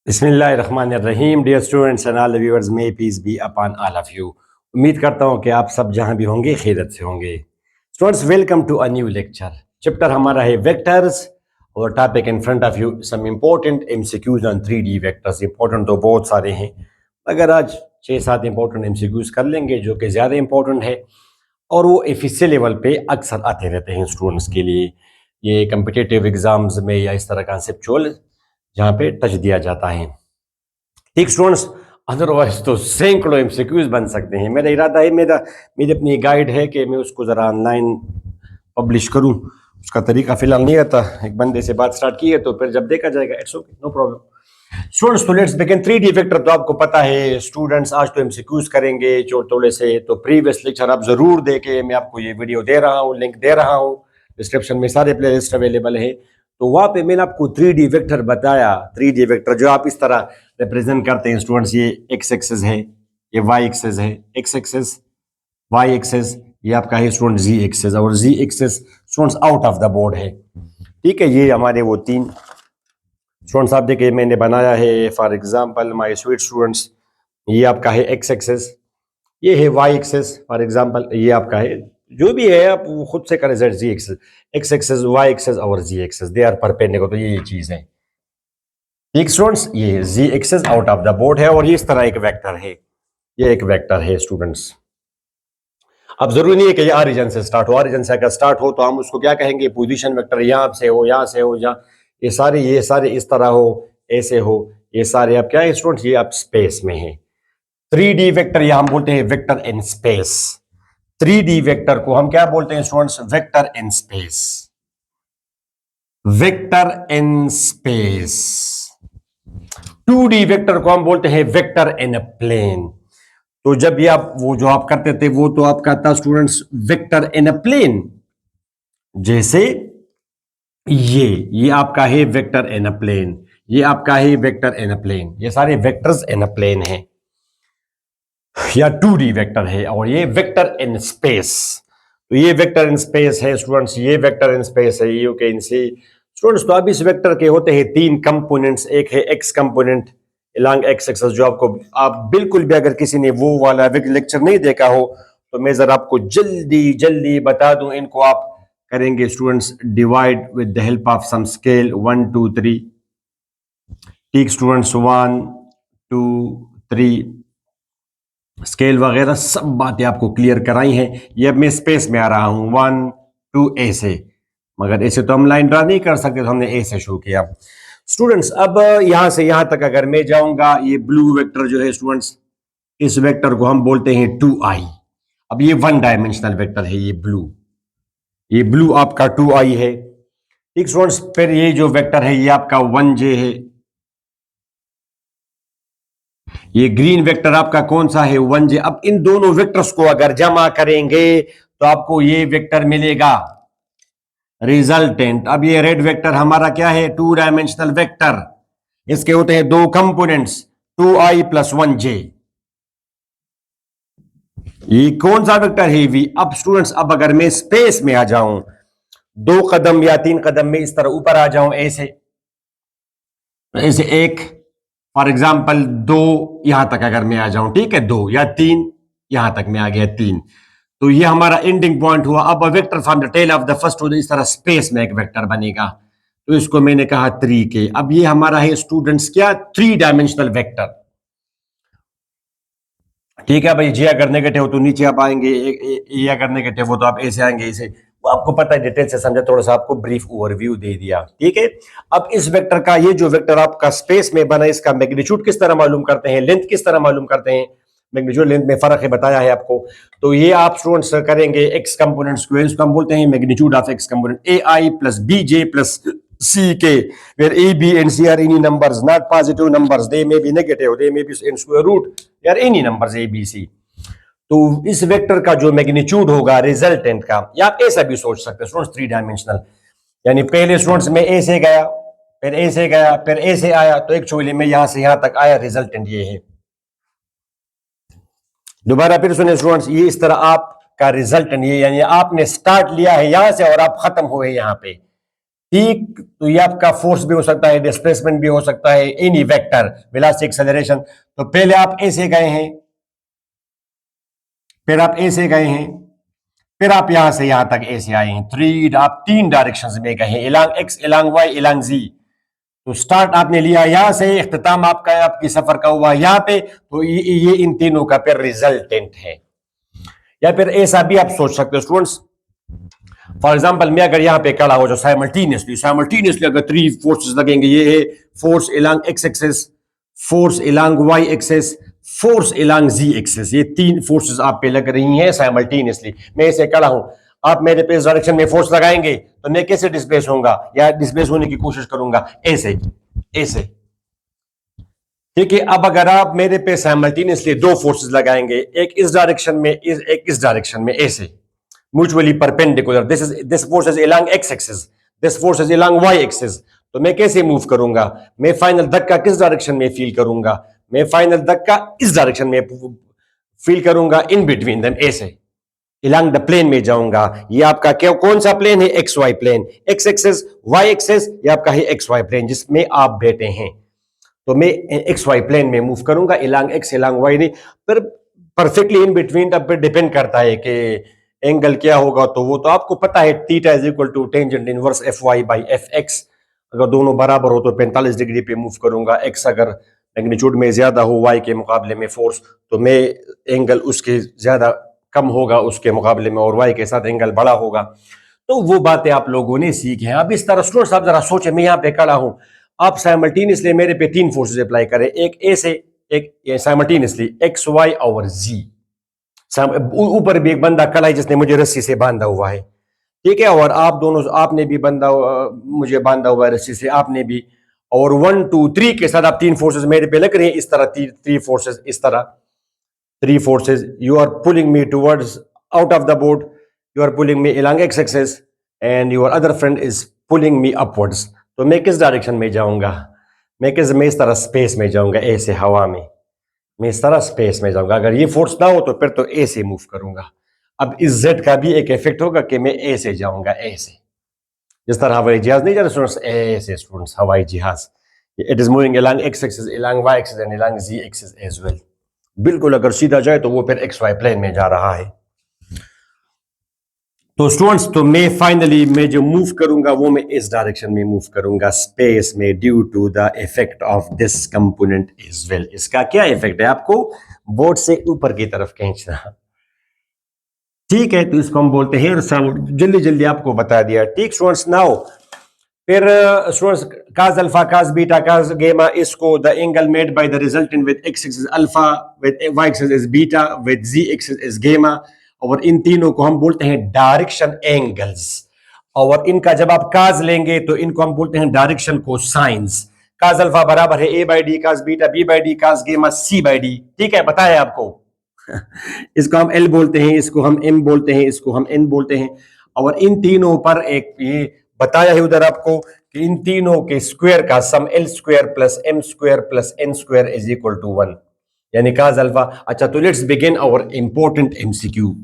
बिस्मिल्लाहिर्रहमानिर्रहीम। Dear students and all viewers, may peace be upon all of you. उम्मीद करता हूँ कि आप सब जहाँ भी होंगे खैरियत से होंगे। Students, welcome to a new lecture. Chapter हमारा है वेक्टर्स और topic in front of you some important MCQs on 3D vectors. Important तो बहुत सारे हैं, मगर आज 6-7 इंपॉर्टेंट एमसीक्यूज कर लेंगे जो कि ज़्यादा इंपॉर्टेंट है और वो एफिसी लेवल पे अक्सर आते रहते हैं स्टूडेंट्स के लिए। ये कम्पिटिटिव एग्जाम्स में या इस तरह कॉन्सेप्चुअल जहाँ पे टच दिया जाता है। ठीक स्टूडेंट्स, अदरवाइज तो सैकड़ों एमसीक्यूज बन सकते हैं। मेरा इरादा है, मेरी अपनी गाइड है कि मैं उसको ज़रा ऑनलाइन पब्लिश करूं। उसका तरीका फिलहाल नहीं आता। एक बंदे से बात स्टार्ट की है तो फिर जब देखा जाएगा, it's okay, no problem. Students, तो लेट्स बिगिन। 3D वेक्टर तो आपको पता है स्टूडेंट्स, आज तो एमसीक्यूज करेंगे चोर थोड़े से। तो प्रीवियस लेक्चर आप जरूर देखें, मैं आपको ये वीडियो दे रहा हूँ, लिंक दे रहा हूँ, डिस्क्रिप्शन में सारे प्ले लिस्ट अवेलेबल है। तो वहां पे मैंने आपको 3D वेक्टर बताया। 3D वेक्टर जो आप इस तरह रिप्रेजेंट करते हैं स्टूडेंट्स, ये एक्स एक्सेस है, ये वाई एक्सेस है, एक्स एक्सेस वाई एक्सेस, ये आपका है स्टूडेंट जी एक्सेस, और Z axis students out of the board है। ठीक है, ये हमारे वो तीन स्टूडेंट्स आप देखिए मैंने बनाया है। For example my sweet students, ये आपका है एक्स एक्सेस, ये है वाई एक्सेस। फॉर एग्जांपल ये आपका है, जो भी है आप वो खुद से करें, Z Z axis, X access, Y axis और Z axis, they are perpendicular. तो ये चीज है। ठीक स्टूडेंट्स, ये Z axis out of the board है और ये इस तरह एक वेक्टर है। ये एक वेक्टर है स्टूडेंट्स। अब जरूरी नहीं है कि ये ऑरिजिन से स्टार्ट हो। ऑरिजिन से अगर स्टार्ट हो तो हम उसको क्या कहेंगे, पोजीशन वेक्टर। यहाँ से हो, यहाँ से हो, यहाँ, ये सारे इस तरह हो, ऐसे हो, ये सारे आप क्या है स्टूडेंट्स, ये आप स्पेस में है। 3D वेक्टर या हम बोलते हैं vector in space. 3D vector को हम क्या बोलते हैं students, vector in space. Vector in space. 2D vector को हम बोलते हैं वेक्टर इन अ प्लेन। तो जब ये आप वो जो आप करते थे वो तो आपका था स्टूडेंट्स वेक्टर इन अ प्लेन। जैसे ये आपका है वेक्टर इन अ प्लेन, ये आपका है वेक्टर इन अ प्लेन, ये सारे वेक्टर्स इन अ प्लेन है या 2D वेक्टर है। और ये वेक्टर इन स्पेस, तो ये वेक्टर इन स्पेस है स्टूडेंट्स, ये वेक्टर इन स्पेस है, यू कैन सी स्टूडेंट्स। तो अब इस वेक्टर के होते हैं तीन कंपोनेंट्स। एक है x component along x axis, जो आपको आप बिल्कुल भी अगर किसी ने वो वाला लेक्चर नहीं देखा हो तो मैं जरा आपको जल्दी जल्दी बता दूं। इनको आप करेंगे students divide with the help of some scale 1 2 3। ठीक स्टूडेंट्स, 1 2 3 स्केल वगैरह सब बातें आपको क्लियर कराई हैं। ये अब मैं स्पेस में आ रहा हूं 1 2 ए से, मगर ऐसे तो हम लाइन ड्रा नहीं कर सकते, तो हमने ए से शुरू किया। स्टूडेंट्स, अब यहां से यहां तक अगर मैं जाऊंगा, ये ब्लू वेक्टर जो है स्टूडेंट्स, इस वेक्टर को हम बोलते हैं 2i। अब ये वन डायमेंशनल वेक्टर है, ये ब्लू आपका 2i है। ठीक स्टूडेंट्स, फिर ये जो वेक्टर है ये आपका 1j है। ये ग्रीन वेक्टर आपका कौन सा है, 1j। अब इन दोनों वेक्टर्स को अगर जमा करेंगे तो आपको ये वेक्टर मिलेगा रिजल्टेंट। अब ये रेड वेक्टर हमारा क्या है, 2 डायमेंशनल वेक्टर। इसके होते हैं दो कंपोनेंट्स, 2i प्लस 1j। ये कौन सा वेक्टर है, वी। अब स्टूडेंट्स, अब अगर मैं स्पेस में आ जाऊं, 2 कदम या 3 कदम में इस तरह ऊपर आ जाऊं, ऐसे ऐसे एक फॉर एग्जाम्पल 2 यहां तक अगर मैं आ जाऊं, ठीक है, 2 या 3 यहां तक मैं आ गया, 3, तो ये हमारा एंडिंग पॉइंट हुआ। अब vector from the tail of the first हो, इस तरह स्पेस में एक वेक्टर बनेगा, तो इसको मैंने कहा 3k। अब ये हमारा है स्टूडेंट्स क्या, 3 डायमेंशनल वेक्टर। ठीक है भाई, जी अगर नेगेटिव हो तो नीचे आप आएंगे, ए अगर नेगेटिव हो तो आप ऐसे आएंगे, इसे वो आपको पता है, डिटेल से समझा, थोड़ा सा आपको ब्रीफ ओवरव्यू दे दिया। ठीक है, अब इस वेक्टर का, ये जो वेक्टर आपका स्पेस में बना, इसका मैग्नीट्यूड किस तरह मालूम करते हैं, लेंथ किस तरह मालूम करते हैं। मैग्नीट्यूड लेंथ में फर्क है, बताया है आपको। तो ये आप स्टूडेंट्स करेंगे एक्स कंपोनेंट स्क्वायर, इसको हम बोलते हैं magnitude of x component, a i plus b j plus ck, where a b and c are any numbers, not positive numbers, they may be negative, they may be in square root, they are any numbers a b c। तो इस vector का जो magnitude होगा resultant का, या आप ऐसा भी सोच सकते हैं स्टूडेंट्स, 3 डायमेंशनल, यानी पहले स्टूडेंट्स में ए से गया, फिर ए से गया, फिर ए से आया, तो एक्चुअली में यहां से यहां तक आया, रिजल्टेंट ये है। दोबारा फिर सुने स्टूडेंट्स, ये इस तरह आपका रिजल्टेंट ये, यानी आपने स्टार्ट लिया है यहां से और आप खत्म हुए यहां पे। ठीक, तो ये आपका फोर्स भी हो सकता है, डिस्प्लेसमेंट भी हो सकता है, एनी वेक्टर, वेलोसिटी, एक्सेलरेशन। तो पहले आप ए से गए हैं, फिर आप ए से गए हैं, फिर आप यहां से यहां तक ए से आए हैं, आप तीन डायरेक्शंस में गए हैं, इलांग एक्स, इलांग वाई, इलांग जी। तो स्टार्ट आपने लिया यहां से, इख्तिताम आपका आपकी सफर का हुआ यहां पे, तो ये इन तीनों का फिर रिजल्टेंट है। या फिर ऐसा भी आप सोच सकते हो स्टूडेंट्स, फॉर एग्जाम्पल मैं अगर यहाँ पे खड़ा हो जो साइमल्टेनियसली साइमल्टेनियसली अगर थ्री फोर्सेस लगेंगे, ये है force along X axis, force along Y axis, force along Z axis, ये तीन फोर्सेस आप पे लग रही हैं साइमल्टेनियसली। मैं ऐसे खड़ा हूं, आप मेरे पे इस डायरेक्शन में फोर्स लगाएंगे तो मैं कैसे डिस्प्लेस होऊंगा या डिस्प्लेस होने की कोशिश करूंगा, ऐसे ऐसे। ठीक है, अब अगर आप मेरे पे साइमल्टेनियसली दो फोर्सेस लगाएंगे, एक इस डायरेक्शन में, एक इस डायरेक्शन में, ऐसे mutually perpendicular, this force is along x axis, this force is along y axis, तो मैं कैसे मूव करूंगा, मैं फाइनल धक्का किस डायरेक्शन में फील करूंगा, मैं फाइनल धक्का इस डायरेक्शन में फील करूंगा, इन बिटवीन देम, ऐसे इलांग द प्लेन में जाऊंगा। ये आपका क्या कौन सा प्लेन है, x y plane, x axis Y access, ये आपका है एक्स वाई प्लेन जिसमें आप बैठे हैं। तो मैं एक्स वाई प्लेन में मूव करूंगा, इलांग एक्स इलांग वाई नहीं, पर परफेक्टली इन बिटवीन, तब डिपेंड करता है कि एंगल क्या होगा। तो वो तो आपको पता है, theta is equal to tangent inverse f y by f x. अगर दोनों बराबर हो तो 45 डिग्री पे मूव करूंगा, एक्स अगर मैग्नीट्यूड में ज्यादा हो वाई के मुकाबले में फोर्स, तो मैं एंगल उसके ज्यादा कम होगा उसके मुकाबले में, और वाई के साथ एंगल बड़ा होगा। तो वो बातें आप लोगों ने सीखी हैं। अब इस तरह स्टूडेंट्स आप जरा सोचें, मैं यहाँ पे खड़ा हूं, आप साइमल्टेनियसली मेरे पे तीन फोर्सेस अप्लाई करें, एक ए से, एक साइमल्टेनियसली एक्स वाई और जी, ऊपर भी एक बंदा खड़ा है जिसने मुझे रस्सी से बांधा हुआ है, ठीक है, और आप दोनों, आपने भी बंदा मुझे बांधा हुआ है रस्सी से, आपने भी, और वन टू थ्री के साथ आप तीन फोर्सेस मेरे पे लग रहे हैं, इस तरह थ्री फोर्सेस, इस तरह three forces, you are pulling me towards out of the board, you are pulling me along x axes and your other friend is pulling me upwards. तो मैं किस डायरेक्शन में जाऊंगा, मैं इस तरह स्पेस में जाऊंगा, ऐसे हवा में, मैं इस तरह स्पेस में जाऊंगा। अगर ये फोर्स ना हो तो फिर तो ए से मूव करूंगा। अब इस जेड का भी एक इफेक्ट होगा कि मैं ए से जाऊंगा, ऐसे, जिस तरह हवाई जहाज नहीं जाते स्टूडेंट्स, ऐसे स्टूडेंट्स हवाई जहाज, it is moving along x axis, along y axis and along z axis as well. बिल्कुल अगर सीधा जाए तो वो फिर एक्स वाई प्लेन में जा रहा है। तो स्टूडेंट्स, तो मैं फाइनली मैं जो मूव करूंगा वो मैं इस डायरेक्शन में मूव करूंगा स्पेस में, due to the effect of this component is well. इसका क्या इफेक्ट है, आपको बोर्ड से ऊपर की तरफ खींचना, ठीक है, तो इसको हम बोलते हैं, जल्दी जल्दी आपको बता दिया, ठीक स्टूडेंट्स। नाउ फिर students, cos alpha, cos beta, cos gamma, इसको the angle made by the resultant with X axis alpha, with Y axis is beta, with Z axis is gamma, और इन तीनों को हम बोलते हैं डायरेक्शन एंगल्स। और इनका जब आप काज लेंगे तो इनको हम बोलते हैं डायरेक्शन कोसाइंस। काज अल्फा बराबर है A by D, cos beta B by D, cos gamma C by D, ठीक है, बताया आपको। इसको हम एल बोलते हैं, इसको हम एम बोलते हैं, इसको हम एन बोलते हैं। और इन तीनों पर एक ये बताया है उधर आपको कि इन तीनों के स्क्वायर का sum L square plus M square plus N square is equal to 1, यानी काज अल्फा। अच्छा, तो let's begin our important MCQ.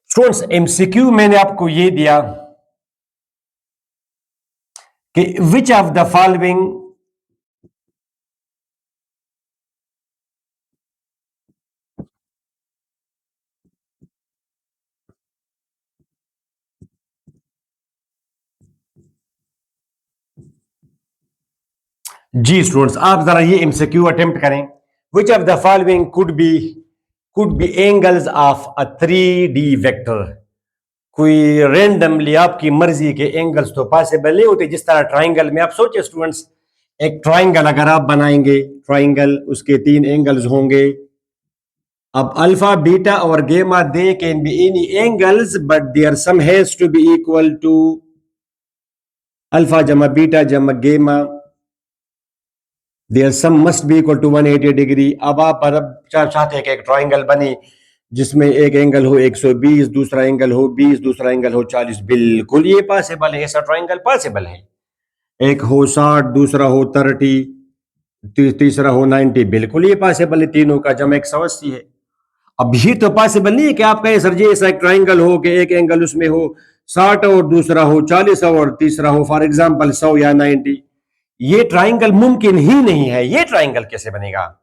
Students, MCQ मैंने आपको ये दिया कि विच ऑफ द फॉलोइंग जी स्टूडेंट्स, आप जरा ये एमसीक्यू अटेम्प्ट करें। Which of the following could be angles of a 3D vector. कोई रेंडमली आपकी मर्जी के एंगल्स तो पॉसिबल नहीं होते, जिस तरह ट्राइंगल में आप सोचिए स्टूडेंट्स, एक ट्राइंगल अगर आप बनाएंगे, ट्राइंगल उसके तीन एंगल्स होंगे। अब अल्फा बीटा और gamma, they can be any angles but their sum has to be equal to alpha जमा बीटा जमा gamma, their sum must be equal to 180 degree. अब आप चाहते हैं कि एक ट्राइंगल बने जिसमें एक एंगल हो 120, दूसरा एंगल हो 20, दूसरा एंगल हो 40, बिल्कुल ये पॉसिबल है, ऐसा ट्राइंगल पॉसिबल है। एक हो 60, दूसरा हो 30, तीसरा हो 90, बिल्कुल ये पॉसिबल है, तीनों का जमा 180 है। अब ये तो पॉसिबल नहीं है कि आपका ये सर जी ऐसा एक ट्राइंगल हो कि एक एंगल उसमें हो 60 और दूसरा हो 40 और तीसरा हो, फॉर एग्जांपल 100 या 90। ये ट्राइंगल मुमकिन ही नहीं है। ये ट्राइंगल कैसे बनेगा?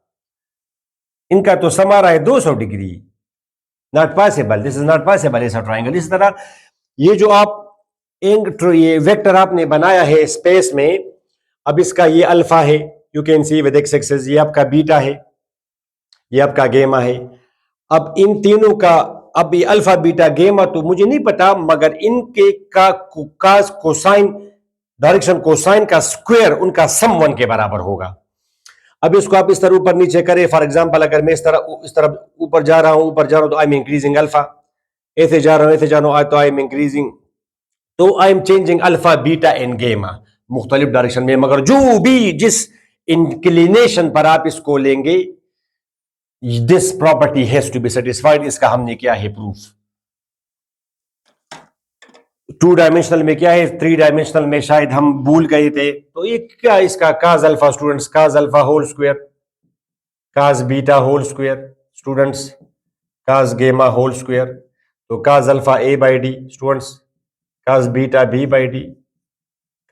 इनका तो समा रहा है 200 degree. Not possible, this is not possible ऐसा ट्राइंगल। इस तरह ये जो आप ये वेक्टर आपने बनाया है स्पेस में, अब इसका ये अल्फा है, you can see with X axis, ये आपका बीटा है, ये आपका गेमा है। अब इन तीनों का, अब ये अल्फा बीटा गेमा तो मुझे नहीं पता, मगर इनके का कास कोसाइन, डायरेक्शन कोसाइन का स्क्वायर उनका सम 1 के बराबर होगा। अब इसको आप इस तरह ऊपर नीचे करें, फॉर एग्जांपल अगर मैं इस तरह ऊपर जा रहा हूं तो आई एम इंक्रीजिंग अल्फा, ऐसे जा रहा हूं ऐसे जा रहा हूं तो आई एम इंक्रीजिंग, तो I am changing alpha beta and गेमा मुख्तलिफ डायरेक्शन में। मगर जो भी जिस इंक्लिनेशन पर आप इसको लेंगे, this property has to be satisfied. इसका हमने क्या है प्रूफ। 2 डायमेंशनल में क्या है, 3 डायमेंशनल में शायद हम भूल गए थे। तो ये क्या, इसका cos alpha students, cos alpha whole square, cos beta whole square students, cos gamma whole square, तो cos alpha A by D students, cos beta B by D,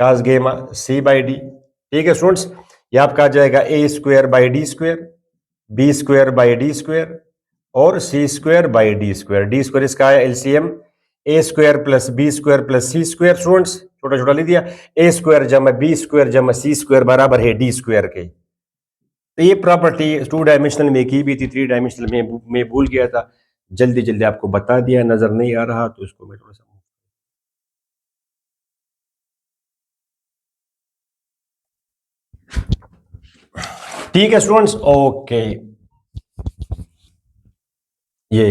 cos gamma C by D. ठीक है students, ये आपका आ जाएगा A square by D square, B square by D square और C square by D square. D square इसका आया LCM, A square plus B square plus C square students, छोटा छोटा लिख दिया, ए स्क्वायर जमा बी स्क्वायर जमा C square बराबर है डी स्क्वायर के। तो ये प्रॉपर्टी 2 डायमेंशनल में की भी थी, 3 डायमेंशनल में मैं भूल गया था, जल्दी जल्दी आपको बता दिया, नजर नहीं आ रहा तो इसको मैं थोड़ा सा, ठीक है स्टूडेंट्स, ओके। ये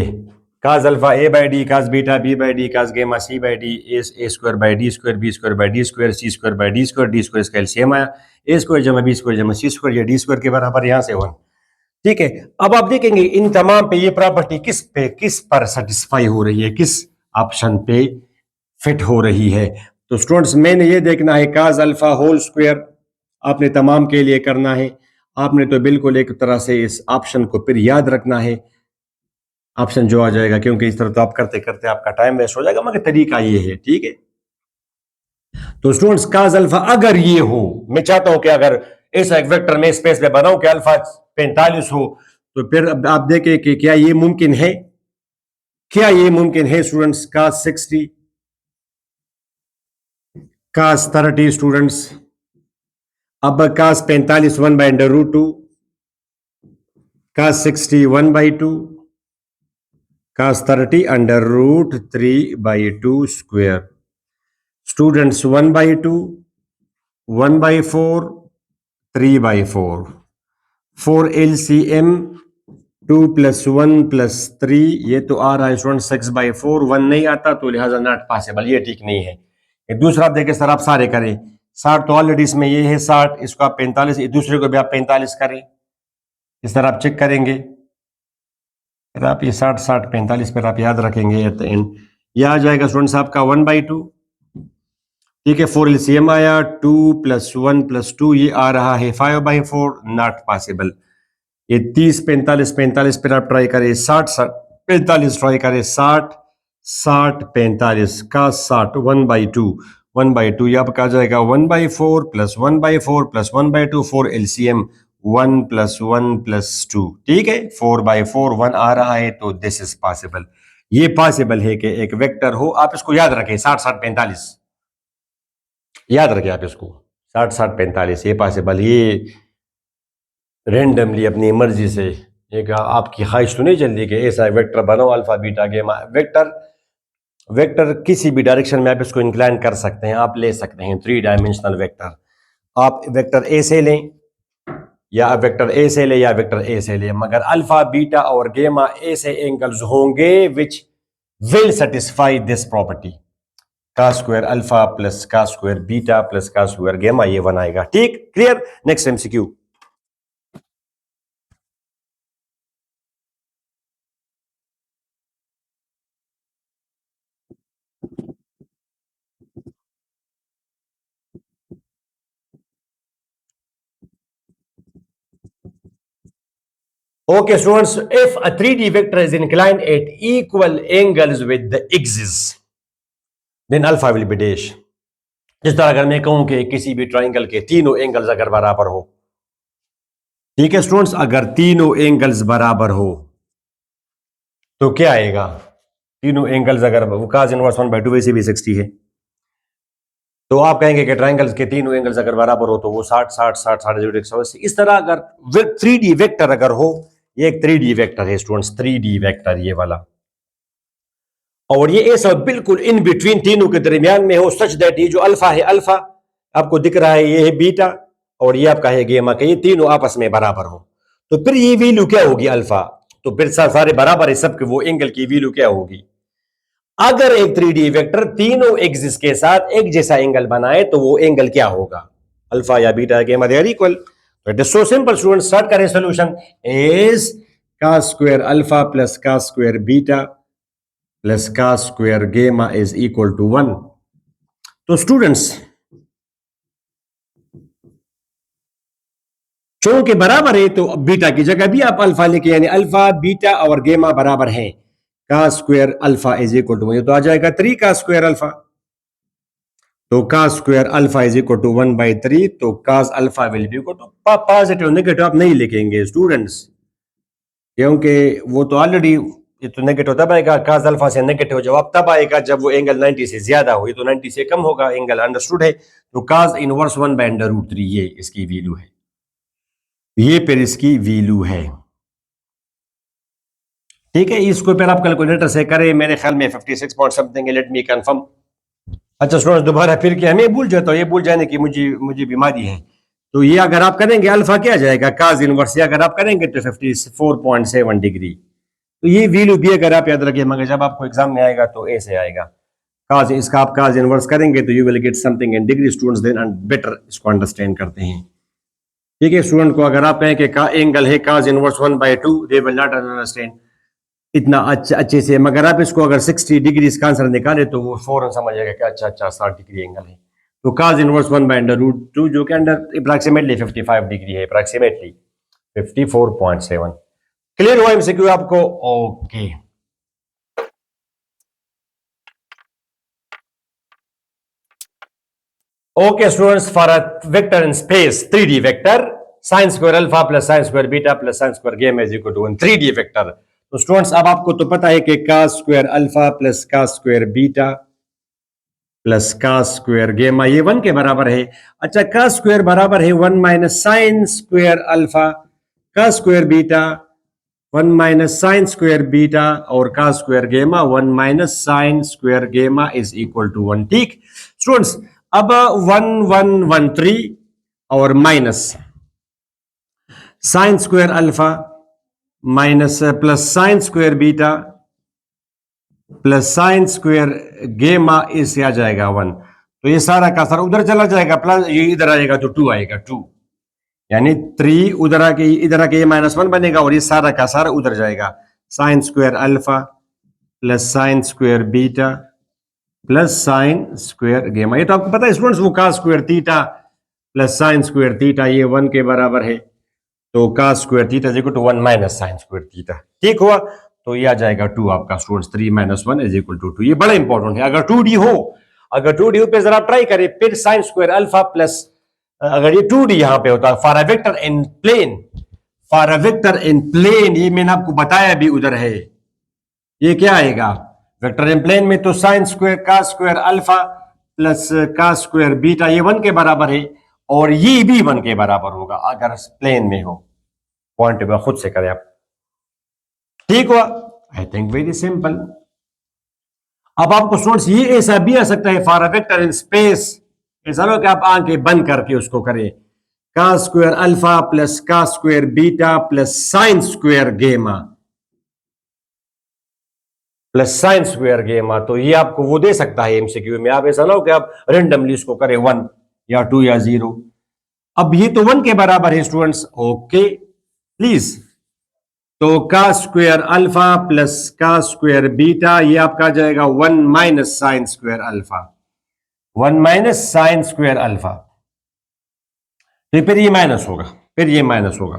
cos alpha A by D, cos beta B by D, cos gamma C by D, A square by D square, B square by D square, C square by D square, D square इसका LCM आया, A square जमा B square जमा C square, ये D square के बराबर, यहां से 1। ठीक है, अब आप देखेंगे इन तमाम पे ये प्रॉपर्टी किस पर सेटिस्फाई हो रही है, किस ऑप्शन पे फिट हो रही है। तो स्टूडेंट्स मैंने ये देखना है काज अल्फा होल स्क्वायर आपने तमाम के लिए करना है। आपने तो बिल्कुल एक तरह से इस ऑप्शन को फिर याद रखना है, ऑप्शन जो आ जाएगा, क्योंकि इस तरह तो आप करते करते आपका टाइम वेस्ट हो जाएगा, मगर तरीका ये है। ठीक है, तो स्टूडेंट्स काज अल्फा अगर ये हो, मैं चाहता हूं कि अगर ऐसा एक वेक्टर में स्पेस में बनाऊं कि अल्फा 45 हो, तो फिर अब आप देखें कि क्या ये मुमकिन है, क्या ये मुमकिन है स्टूडेंट्स। काज 60, काज 30 स्टूडेंट्स, अब काज 45 1/√2, काज 60 1/2, काज 30 √3/2 स्क्वायर स्टूडेंट्स, 1/2, 1/4, 3/4, 4 LCM 2 + 1 + 3, ये तो आ रहा है स्टूडेंट 6/4, 1 नहीं आता तो लिहाजा नॉट पॉसिबल, ये ठीक नहीं है। ये दूसरा आप देखिए सर, आप सारे करें 60, तो ऑलरेडी इसमें ये है 60, इसको आप 45, दूसरे को भी आप 45 करें, इस तरह आप चेक करेंगे, फिर आप ये 60 60 45 पर आप याद रखेंगे एट द एंड, ये आ जाएगा स्टूडेंट्स आपका 1/2। ठीक है, 4 LCM आया, 2 + 1 + 2, ये आ रहा है 5/4, नॉट पॉसिबल। ये 30 45 45 पर आप ट्राई करें, 60 60 45 ट्राई करें, 60 60 45 का 60, 1/2 1/2, ये आपका आ जाएगा 1/4 + 1/4 + 1/2, 4 LCM 1 + 1 + 2। ठीक है, 4/4 1 आ रहा है, तो दिस इज पॉसिबल। ये पॉसिबल है कि एक वेक्टर हो, आप इसको याद रखें 60 60 45, याद रखें आप इसको 60 60 45, ये पॉसिबल। ये रेंडमली अपनी मर्जी से एक आपकी ख्वाहिश तो नहीं चल रही कि ऐसा वेक्टर बनाओ अल्फा बीटा गेमा, वेक्टर वेक्टर किसी भी डायरेक्शन में आप इसको इंक्लाइन कर सकते हैं, आप ले सकते हैं 3 डायमेंशनल वेक्टर। आप वेक्टर ए से लें या वेक्टर ए से लें या वेक्टर ए से लें, मगर अल्फा बीटा और गेमा ऐसे एंगल्स होंगे which will satisfy this property, का स्क्वायर अल्फा प्लस का स्क्वायर बीटा प्लस का स्क्वायर गेमा, ये बनाएगा। ठीक, clear. Next MCQ। Okay, students, if a 3D vector is inclined at equal angles with the axis, then alpha will be dash. जिस तरह अगर मैं कहूं कि किसी भी ट्राइंगल के तीनों एंगल्स अगर बराबर हो, ठीक है स्टूडेंट्स, अगर तीनों एंगल्स बराबर हो तो क्या आएगा? तीनों एंगल्स अगर वो cos इनवर्स 1/2 वैसे भी 60 है, तो आप कहेंगे कि ट्राइंगल्स के तीनों एंगल्स अगर बराबर हो तो वो 60 60 60 60 180। इस तरह अगर 3D वेक्टर अगर हो, ये एक 3D वेक्टर है स्टूडेंट्स, 3D वेक्टर ये वाला, और ये ऐसा बिल्कुल इन बिटवीन तीनों के दरमियान में हो, सच दैट ये जो अल्फा है, अल्फा आपको दिख रहा है, ये है बीटा और ये आपका है गेमा, के ये तीनों आपस में बराबर हो, तो फिर ये वैल्यू क्या होगी अल्फा? तो फिर सारे बराबर है सबके, वो एंगल की वैल्यू क्या होगी? अगर एक 3D वेक्टर तीनों एक्सिस के साथ एक जैसा एंगल बनाए तो वो एंगल क्या होगा? अल्फा या beta gamma, they are equal. तो it is so simple student, start करें solution. Is cos square alpha plus cos square beta plus cos square gamma is equal to 1। तो स्टूडेंट्स चूंकि बराबर है तो बीटा की जगह भी आप अल्फा लेके, यानी अल्फा बीटा और गेमा बराबर है, cos square alpha is equal to 1, तो आ जाएगा 3 cos स्क्वायर अल्फा। तो cos square alpha is equal to 1/3, तो cos अल्फा will be equal to, positive negative आप नहीं लिखेंगे स्टूडेंट्स, क्योंकि वो तो ऑलरेडी, ये तो नेगेटिव तब आएगा, cos अल्फा से नेगेटिव जवाब तब आएगा जब वो एंगल 90 से ज्यादा हो, ये तो 90 से कम होगा एंगल, अंडरस्टूड है। तो cos इनवर्स 1/√3 ये इसकी वैल्यू है, ये फिर इसकी वैल्यू है, ठीक है। इसको फिर आप कैलकुलेटर से करें, मेरे ख्याल में 56 पॉइंट समथिंग है, लेट मी कंफर्म। अच्छा स्टूडेंट्स, दोबारा फिर क्या, मैं भूल जाता हूँ, ये भूल जाने की मुझे बीमारी है। तो ये अगर आप करेंगे अल्फा क्या जाएगा, cos इनवर्स, ये अगर आप करेंगे तो 54.7 डिग्री। तो ये वैल्यू भी अगर आप याद रखिए, मगर जब आपको एग्जाम में आएगा तो ऐसे आएगा, cos इसका आप cos इनवर्स करेंगे तो you will get something in degree students, then better इसको अंडरस्टैंड करते हैं, ठीक है। स्टूडेंट को अगर आप कहें कि का एंगल है cos inverse 1/2, they will not understand इतना अच्छे से, मगर आप इसको अगर 60 डिग्री इसका आंसर निकाले तो वो फौरन समझ जाएगा कि अच्छा 60 डिग्री एंगल है। तो cos इनवर्स 1/√2 जो कि अंडर अप्रॉक्सीमेटली 55 डिग्री है, अप्रॉक्सीमेटली 54.7। क्लियर हुआ एमसीक्यू आपको? Okay, okay students, for a vector in space 3D vector, sin square alpha plus sin square beta plus sin square gamma is equal to 1, 3D vector. तो students अब आपको तो पता है कि cos square alpha plus cos square beta plus cos square gamma ये 1 के बराबर है। अच्छा, cos स्क्वायर बराबर है 1 minus sin square alpha, cos square beta 1 minus sin square beta, और cos स्क्वायर गेमा 1 minus sin square gamma is equal to 1, ठीक स्टूडेंट्स। अब 1 1 1 3 और minus sin square alpha minus plus sin square beta plus sin square गेमा इससे आ जाएगा 1, तो ये सारा का सारा उधर चला जाएगा, प्लस ये इधर आएगा तो 2 आएगा, 2 यानी 3 उधर आके इधर आके ये -1 बनेगा और ये सारा का सारा उधर जाएगा। sin square alpha plus sin square beta plus sin square gamma, ये तो आपको पता है स्टूडेंट्स, वो cos square theta plus sin square theta ये 1 के बराबर है, तो cos square theta is equal to 1 minus sin square theta, ठीक हुआ। तो ये आ जाएगा 2 आपका स्टूडेंट्स, 3 - 1 इज इक्वल टू 2। ये बड़ा इंपॉर्टेंट है, अगर 2D हो, अगर 2D हो पे जरा ट्राई करें, फिर sin स्क्वायर अल्फा प्लस, अगर ये 2D यहां पे होता, for a vector in plane, for a vector in plane, ये मैंने आपको बताया भी उधर है, ये क्या आएगा वेक्टर इन प्लेन में, तो sin square cos square alpha plus cos square beta ये 1 के बराबर है, और ये भी 1 के बराबर होगा अगर प्लेन में हो। पॉइंट में खुद से करें आप, ठीक हुआ। I think very simple. अब आपको स्टूडेंट्स ये ऐसा भी आ सकता है, for a vector in space, ऐसा लो कि आप आंखें बंद करके उसको करें, cos square alpha plus cos square beta plus sin square गेमा प्लस sin स्क्वायर गेमा, तो ये आपको वो दे सकता है एमसीक्यू में। आप ऐसा ना हो कि आप रेंडमली इसको करें 1 या 2 या 0। अब ये तो 1 के बराबर है स्टूडेंट्स, ओके प्लीज। तो cos square alpha plus cos square beta ये आपका आ जाएगा 1 minus sin square alpha, 1 minus sin square alpha, फिर ये माइनस होगा, फिर ये माइनस होगा,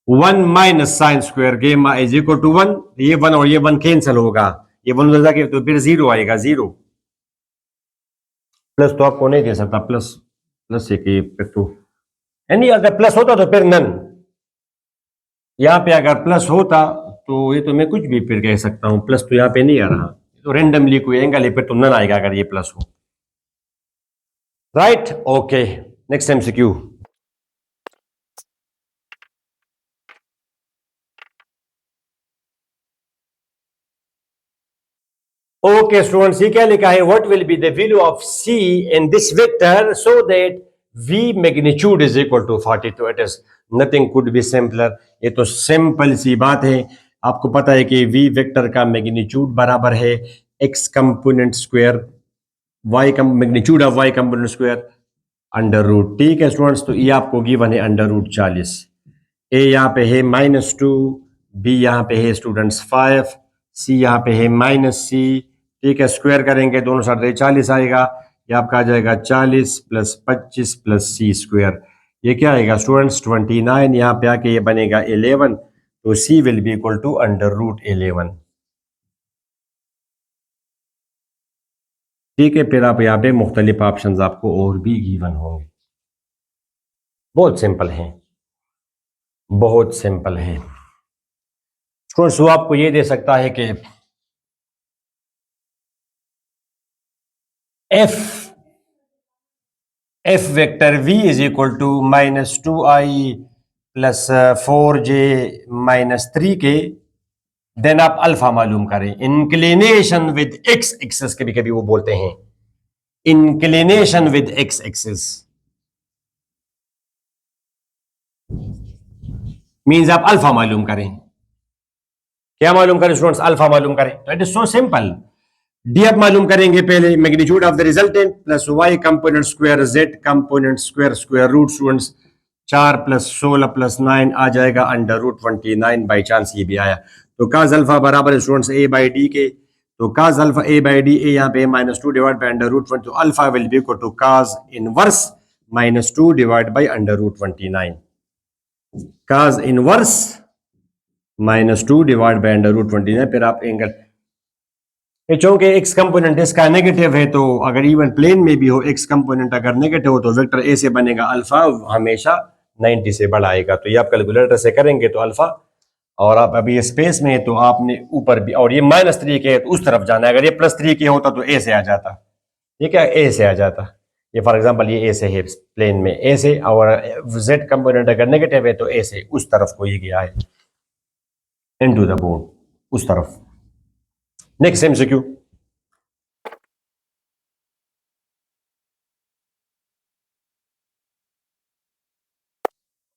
1 minus sine square gamma is equal to 1। ये 1 और ये 1 कैंसिल होगा, ये 1 उधर जाके तो फिर 0 आएगा, 0। प्लस तो आपको नहीं दे सकता, प्लस प्लस से कि फिर तो यानी अगर प्लस होता तो फिर नन। यहां पे अगर प्लस होता तो ये तो मैं कुछ भी फिर कह सकता हूं, प्लस तो यहां पे नहीं आ रहा, तो रेंडमली कोई एंगल है फिर तो नन आएगा अगर ये प्लस हो। Right, okay, next MCQ. Okay students, ये क्या लिखा है, what will be the value of c in this vector so that v magnitude is equal to 40। तो it is nothing could be simpler. ये तो सिंपल सी बात है। आपको पता है कि v वेक्टर का मैग्नीट्यूड बराबर है x कंपोनेंट स्क्वायर y का magnitude of y component square under root. ठीक है स्टूडेंट्स, तो ये आपको गिवन है अंडर रूट 40। ए यहाँ पे है -2, बी यहाँ पे है स्टूडेंट्स 5, सी यहाँ पे है -c। ठीक है, स्क्वायर करेंगे दोनों साइड 40 आएगा, ये आपका आ जाएगा 40 प्लस 25 प्लस सी स्क्वायर। ये क्या आएगा स्टूडेंट्स 29, यहाँ पे आके ये बनेगा 11, तो C will be equal to under root 11। ठीक है, फिर आप यहाँ पे मुख्तलिफ ऑप्शन आपको और भी गिवन होंगे। बहुत सिंपल है, बहुत सिंपल है स्टूडेंट्स। वो आपको ये दे सकता है कि f vector v is equal to -2i plus 4j -3 के, देन आप अल्फा मालूम करें। इंक्लिनेशन विद एक्स एक्सिस कभी कभी वो बोलते हैं, inclination with X axis means आप अल्फा मालूम करें। क्या मालूम करें स्टूडेंट्स, अल्फा मालूम करें। तो इट इज सो सिंपल। डी आप मालूम करेंगे पहले, magnitude of the resultant plus y component square z component square square root students 4 plus 16 plus 9 आ जाएगा अंडर रूट 29। बाई चांस ये भी आया तो काज अल्फा बराबर है स्टूडेंट्स ए बाई डी के। तो cos alpha A by D, A यहाँ पे -2 डिवाइड बाई अंडर रूट 20, तो alpha will be equal to cos inverse -2 divide by under root 29। Cos inverse -2 divide by under root 29। फिर आप angle चूंकि x component इसका negative है, तो अगर इवन प्लेन में भी हो एक्स कंपोनेंट अगर नेगेटिव हो तो वेक्टर ए से बनेगा अल्फा हमेशा 90 से बड़ा आएगा। तो ये आप कैलकुलेटर से करेंगे तो अल्फा, और आप अभी स्पेस में है तो आपने ऊपर भी, और ये -3 के है तो उस तरफ जाना है। अगर ये +3 के होता तो ए से आ जाता, ये क्या ए से आ जाता। ये फॉर एग्जांपल ये ए से है प्लेन में, ए से, और जेड कंपोनेंट अगर नेगेटिव है तो ए से उस तरफ को ये गया है इनटू द बोर्ड उस तरफ। Next MCQ.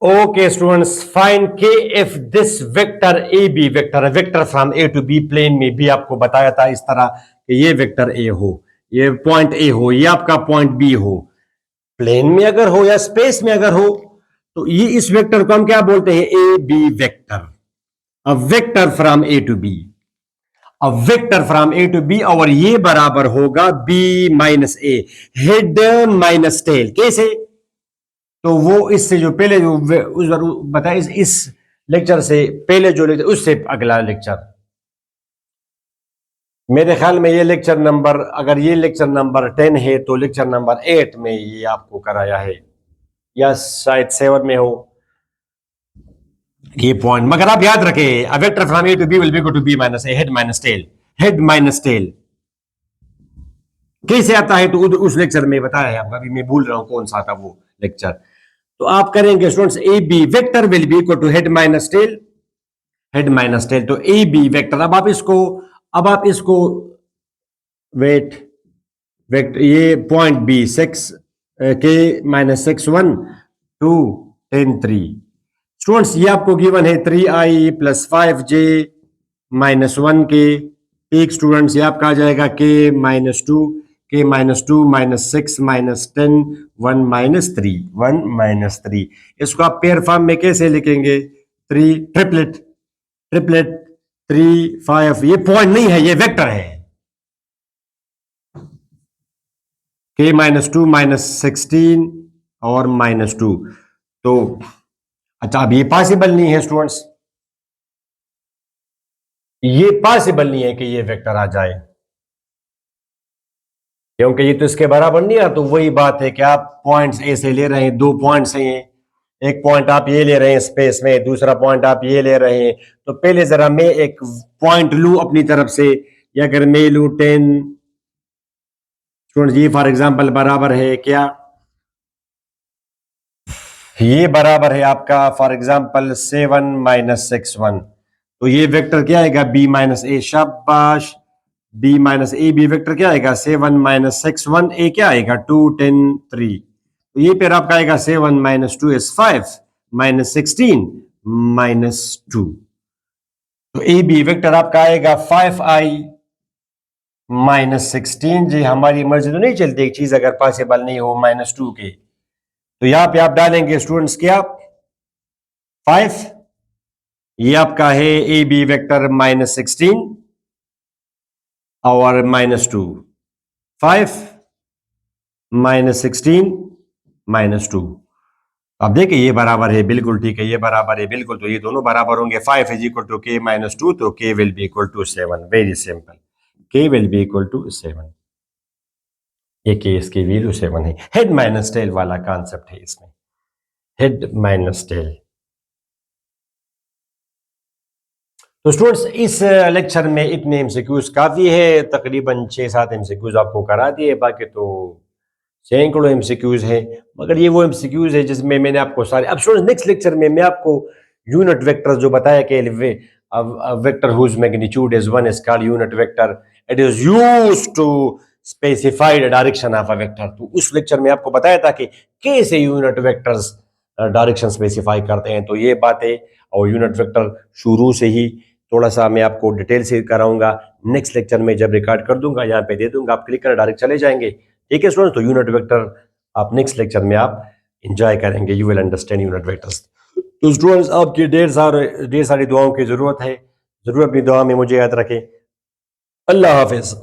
Okay students, find K if this vector A B vector, vector from A to B, plane में भी आपको बताया था इस तरह कि ये वेक्टर ए हो, ये पॉइंट ए हो, ये आपका पॉइंट बी हो, प्लेन में अगर हो या स्पेस में अगर हो, तो ये इस वेक्टर को हम क्या बोलते हैं, a B vector. A vector from A to b, a vector from A to b, और ये बराबर होगा b minus a, head minus tail. कैसे, तो वो इससे जो पहले जो उस बताया, इस लेक्चर से पहले जो लेक्चर, उससे अगला लेक्चर, मेरे ख्याल में ये लेक्चर नंबर, अगर ये लेक्चर नंबर 10 है तो लेक्चर नंबर 8 में ये आपको कराया है, या शायद 7 में हो ये पॉइंट। मगर आप याद रखें, a vector from A to b will be equal to b minus a, head minus tail. Head minus tail कैसे आता है तो उस लेक्चर में बताया है, अभी मैं भूल रहा हूं कौन सा था वो लेक्चर। तो आप करेंगे students, a B vector will be equal to head minus tail, head minus tail, तो ए बी वेक्टर। अब आप इसको वेट वेक्टर, ये पॉइंट बी 6 के -6 1 2 10 3 स्टूडेंट्स, ये आपको गिवन है 3i प्लस 5j -1 के। एक स्टूडेंट्स, ये आपका आ जाएगा k -2 -6 -10 1 -3 इसको आप पेयर फॉर्म में कैसे लिखेंगे, 3 ट्रिपलेट ट्रिपलेट 3 5, ये पॉइंट नहीं है, ये वेक्टर है। k -2 -16 और -2, तो अच्छा, अब ये पॉसिबल नहीं है स्टूडेंट्स, ये पॉसिबल नहीं है कि ये वेक्टर आ जाए, क्योंकि ये तो इसके बराबर नहीं है। तो वही बात है कि आप पॉइंट्स ऐसे ले रहे हैं, दो पॉइंट्स हैं, एक पॉइंट आप ये ले रहे हैं स्पेस में, दूसरा पॉइंट आप ये ले रहे हैं। तो पहले जरा मैं एक पॉइंट लूं अपनी तरफ से, या अगर मैं लूं 10 स्टूडेंट्स, ये फॉर एग्जांपल बराबर है क्या, ये बराबर है आपका फॉर एग्जांपल 7 - 6 1। तो ये वेक्टर क्या आएगा, बी माइनस ए, शाबाश, बी माइनस ए, बी वेक्टर क्या आएगा 7 - 6 1, ए क्या आएगा 2 10 3। तो ये फिर आपका आएगा 7 - 2 इज 5 -16 -2। तो ए बी वेक्टर आपका आएगा 5i -16। जी हमारी मर्जी तो नहीं चलती एक चीज अगर पॉसिबल नहीं हो -2 के। तो यहां पे आप डालेंगे स्टूडेंट्स क्या 5, ये आपका है ए बी वेक्टर -16 और -2, 5 -16 -2। अब देखिए ये बराबर है, बिल्कुल ठीक है, ये बराबर है बिल्कुल। तो ये दोनों बराबर होंगे, 5 इज इक्वल टू k -2, तो k will be equal to 7। Very simple, k will be equal to 7। ये k इसकी वैल्यू 7 है। हेड माइनस टेल वाला कॉन्सेप्ट है इसमें, हेड माइनस टेल। तो स्टूडेंट्स इस लेक्चर में इतने एमसीक्यूज काफी है, तकरीबन 6-7 एमसीक्यूज आपको करा दिए, बाकी तो सैकड़ों एमसीक्यूज है। मगर ये वो एमसीक्यूज है जिसमें मैंने आपको सारे, अब स्टूडेंट्स नेक्स्ट लेक्चर में मैं आपको यूनिट वेक्टर जो बताया कि vector whose magnitude is 1 is called unit vector, it is used to specified direction of a vector. तो उस लेक्चर में आपको बताया था कि कैसे यूनिट वेक्टर्स डायरेक्शन स्पेसिफाई करते हैं। तो ये बातें और यूनिट वेक्टर शुरू से ही थोड़ा सा मैं आपको डिटेल से कराऊंगा। नेक्स्ट लेक्चर में जब रिकॉर्ड कर दूंगा यहाँ पे दे दूंगा, आप क्लिक कर डायरेक्ट चले जाएंगे। ठीक है स्टूडेंट, तो यूनिट वेक्टर आप नेक्स्ट लेक्चर में आप एंजॉय करेंगे, you will understand unit vectors. तो स्टूडेंट्स आपकी ढेर सारी दुआओं की जरूरत है, जरूर अपनी दुआ में मुझे याद रखें। अल्लाह हाफिज।